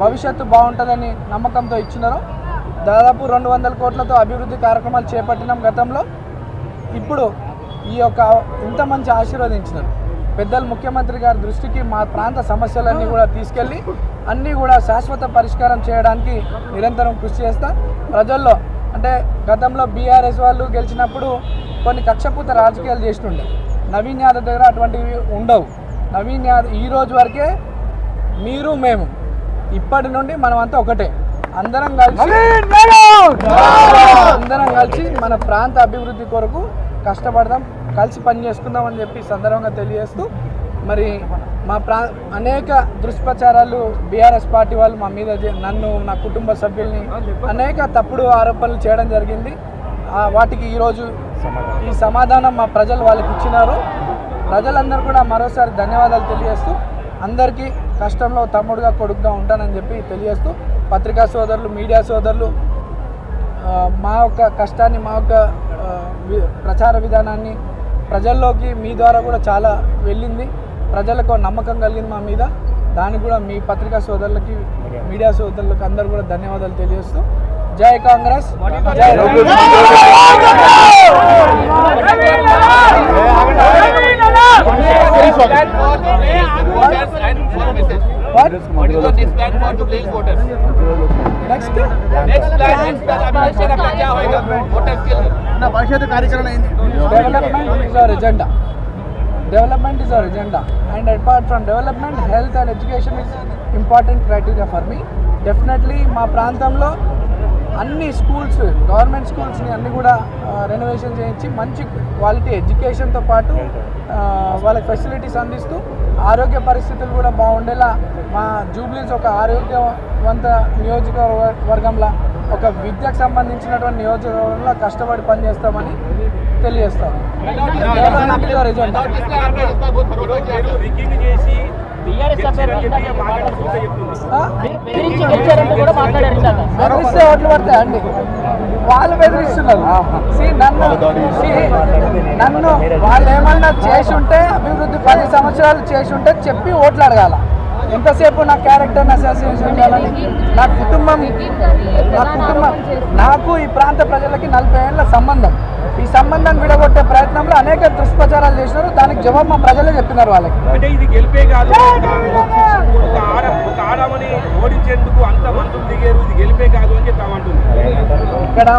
భవిష్యత్తు బాగుంటుందని నమ్మకంతో ఇచ్చినారో దాదాపు 200 కోట్లతో అభివృద్ధి కార్యక్రమాలు చేపట్టినాం గతంలో. ఇప్పుడు ఈ యొక్క ఇంత మంచి ఆశీర్వదించినారు పెద్దలు ముఖ్యమంత్రి గారి దృష్టికి మా ప్రాంత సమస్యలన్నీ కూడా తీసుకెళ్ళి అన్నీ కూడా శాశ్వత పరిష్కారం చేయడానికి నిరంతరం కృషి చేస్తా. ప్రజల్లో అంటే గతంలో బీఆర్ఎస్ వాళ్ళు గెలిచినప్పుడు కొన్ని కక్షపూత రాజకీయాలు చేస్తుండే. నవీన్ యాదవ్ దగ్గర అటువంటివి ఉండవు. నవీన్ యాదవ్ ఈ రోజు వరకే మీరు మేము ఇప్పటి నుండి మనమంతా ఒకటే, అందరం కలిసి మన ప్రాంత అభివృద్ధి కొరకు కష్టపడదాం, కలిసి పని చేసుకుందామని చెప్పి సందర్భంగా తెలియజేస్తూ, మరి మా అనేక దుష్ప్రచారాలు బీఆర్ఎస్ పార్టీ వాళ్ళు మా మీద నన్ను నా కుటుంబ సభ్యుల్ని అనేక తప్పుడు ఆరోపణలు చేయడం జరిగింది. వాటికి ఈరోజు ఈ సమాధానం మా ప్రజలు వాళ్ళకి ఇచ్చినారు. ప్రజలందరూ కూడా మరోసారి ధన్యవాదాలు తెలియజేస్తూ, అందరికీ కష్టంలో తమ్ముడుగా కొడుకుగా ఉంటానని చెప్పి తెలియజేస్తూ, పత్రికా సోదరులు మీడియా సోదరులు మా యొక్క కష్టాన్ని మా యొక్క ప్రచార విధానాన్ని ప్రజల్లోకి మీ ద్వారా కూడా చాలా వెళ్ళింది. ప్రజలకు నమ్మకం కలిగింది మా మీద. దానికి కూడా మీ పత్రికా సోదరులకి మీడియా సోదరులకు అందరూ కూడా ధన్యవాదాలు తెలియజేస్తూ, జై కాంగ్రెస్, జై Development is our agenda, and apart from development, health and education is important criteria for me. Definitely మా ప్రాంతంలో అన్ని స్కూల్స్, గవర్నమెంట్ స్కూల్స్ని అన్నీ కూడా రెనోవేషన్ చేయించి మంచి క్వాలిటీ ఎడ్యుకేషన్తో పాటు వాళ్ళకి ఫెసిలిటీస్ అందిస్తూ ఆరోగ్య పరిస్థితులు కూడా బాగుండేలా మా జూబ్లీస్ ఒక ఆరోగ్యవంత నియోజకవర్గంలో, ఒక విద్యకు సంబంధించినటువంటి నియోజకవర్గంలో కష్టపడి పనిచేస్తామని తెలియజేస్తాం. ఓట్లు పడతాయండి, వాళ్ళు బెదిరిస్తున్నారు. నన్ను వాళ్ళు ఏమన్నా చేసి ఉంటే అభివృద్ధి 10 సంవత్సరాలు చేసి ఉంటే చెప్పి ఓట్లు అడగాల. ఎంతసేపు నా క్యారెక్టర్ని అసోసియేషన్ చేయాలని నా కుటుంబం నాకు ఈ ప్రాంత ప్రజలకి 40 ఏళ్ళ సంబంధం. ఈ సంబంధాన్ని విడగొట్టే ప్రయత్నంలో అనేక దుష్ప్రచారాలు చేసినారు. దానికి జవాబు మా ప్రజలే చెప్పినారు వాళ్ళకి. అంటే ఇది గెలిపే కాదు, ఒక ఆడమని ఓడించేందుకు అంత మందులు దిగారు, ఇది గెలిపే కాదు అని చెప్పామంటుంది. ఇక్కడ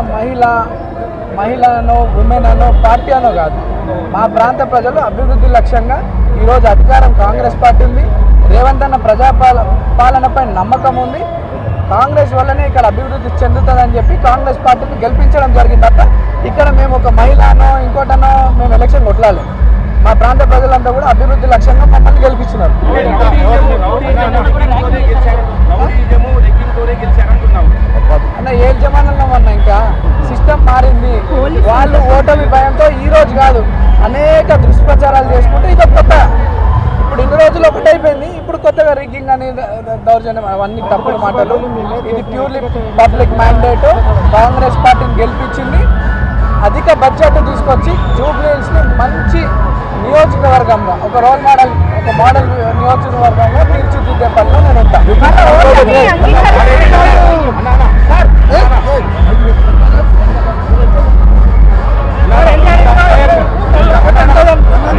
మహిళనో ఉమెన్ అనో పార్టీ అనో కాదు, మా ప్రాంత ప్రజలు అభివృద్ధి లక్ష్యంగా ఈరోజు అధికారం కాంగ్రెస్ పార్టీ ఉంది. రేవంత్ అన్న పాలనపై నమ్మకం ఉంది. కాంగ్రెస్ వల్లనే ఇక్కడ అభివృద్ధి చెందుతుందని చెప్పి కాంగ్రెస్ పార్టీని గెలిపించడం జరిగింది తప్ప ఇక్కడ మేము ఒక మహిళనో ఇంకోటనో మేము ఎలక్షన్ కొట్లాలి. మా ప్రాంత ప్రజలంతా కూడా అభివృద్ధి లక్ష్యంగా మమ్మల్ని గెలిపించినారు. అన్న ఏ జమానంలో ఉన్నా ఇంకా సిస్టమ్ మారింది. వాళ్ళు ఓటమి భయంతో ఈ రోజు కాదు అనేక దుష్ప్రచారాలు చేసుకుంటే ఇది కొత్త. ఇప్పుడు ఇన్ని రోజులు ఒకటైపోయింది, ఇప్పుడు కొత్తగా రిగ్గింగ్ అని దౌర్జన్యం అవన్నీ తప్పుడు మాటలు. ఇది ప్యూర్లీ పబ్లిక్ మ్యాండేట్. కాంగ్రెస్ పార్టీని గెలిపించింది, అధిక బడ్జెట్ తీసుకొచ్చి జూబ్లీహిల్స్ని మంచి నియోజకవర్గంగా ఒక రోల్ మోడల్, ఒక మోడల్ నియోజకవర్గంగా తీర్చిదిద్దే పనిలో నేను ఉంటాను.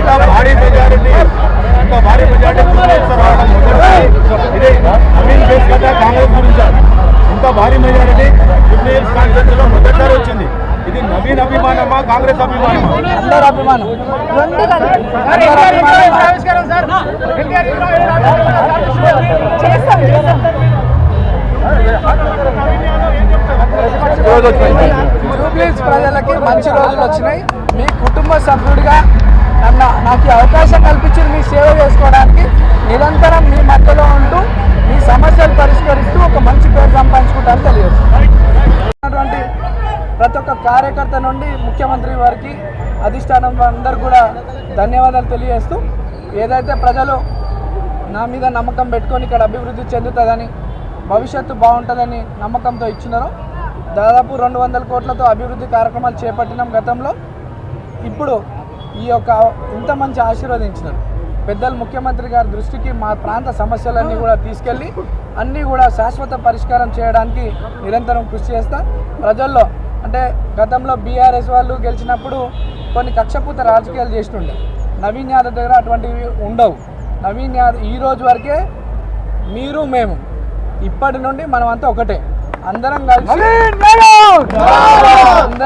ఇంత భారీ మెజారిటీ జూబ్లీహిల్స్ కాన్స్టిట్యూన్సీలో మొదటిసారి వచ్చింది. ఇది నవీన్ అభిమానమా కాంగ్రెస్ అభిమానమా? అందరు అభిమానం. జూబ్లీహిల్స్ ప్రజలకి మంచి రోజులు వచ్చినాయి. మీ కుటుంబ సభ్యుడిగా నాకు అవకాశం కల్పించి మీ సేవ చేసుకోవడానికి నిరంతరం మీ మధ్యలో ఉంటూ మీ సమస్యలు పరిష్కరిస్తూ ఒక మంచి పేరు సంపాదించుకుంటారని తెలియజేస్తున్నటువంటి ప్రతి ఒక్క కార్యకర్త నుండి ముఖ్యమంత్రి వారికి అధిష్టానం అందరూ కూడా ధన్యవాదాలు తెలియజేస్తూ, ఏదైతే ప్రజలు నా మీద నమ్మకం పెట్టుకొని ఇక్కడ అభివృద్ధి చెందుతుందని భవిష్యత్తు బాగుంటుందని నమ్మకంతో ఇచ్చినారో దాదాపు 200 కోట్లతో అభివృద్ధి కార్యక్రమాలు చేపట్టినాం గతంలో. ఇప్పుడు ఈ యొక్క ఇంత మంచి ఆశీర్వదించినారు పెద్దలు ముఖ్యమంత్రి గారి దృష్టికి మా ప్రాంత సమస్యలన్నీ కూడా తీసుకెళ్ళి అన్నీ కూడా శాశ్వత పరిష్కారం చేయడానికి నిరంతరం కృషి చేస్తా. ప్రజల్లో అంటే గతంలో బీఆర్ఎస్ వాళ్ళు గెలిచినప్పుడు కొన్ని కక్షపూత రాజకీయాలు చేస్తుండే. నవీన్ యాదవ్ దగ్గర అటువంటివి ఉండవు. నవీన్ యాదవ్ ఈ రోజు వరకే మీరు మేము ఇప్పటి నుండి మనం అంతా ఒకటే, అందరం కలిసి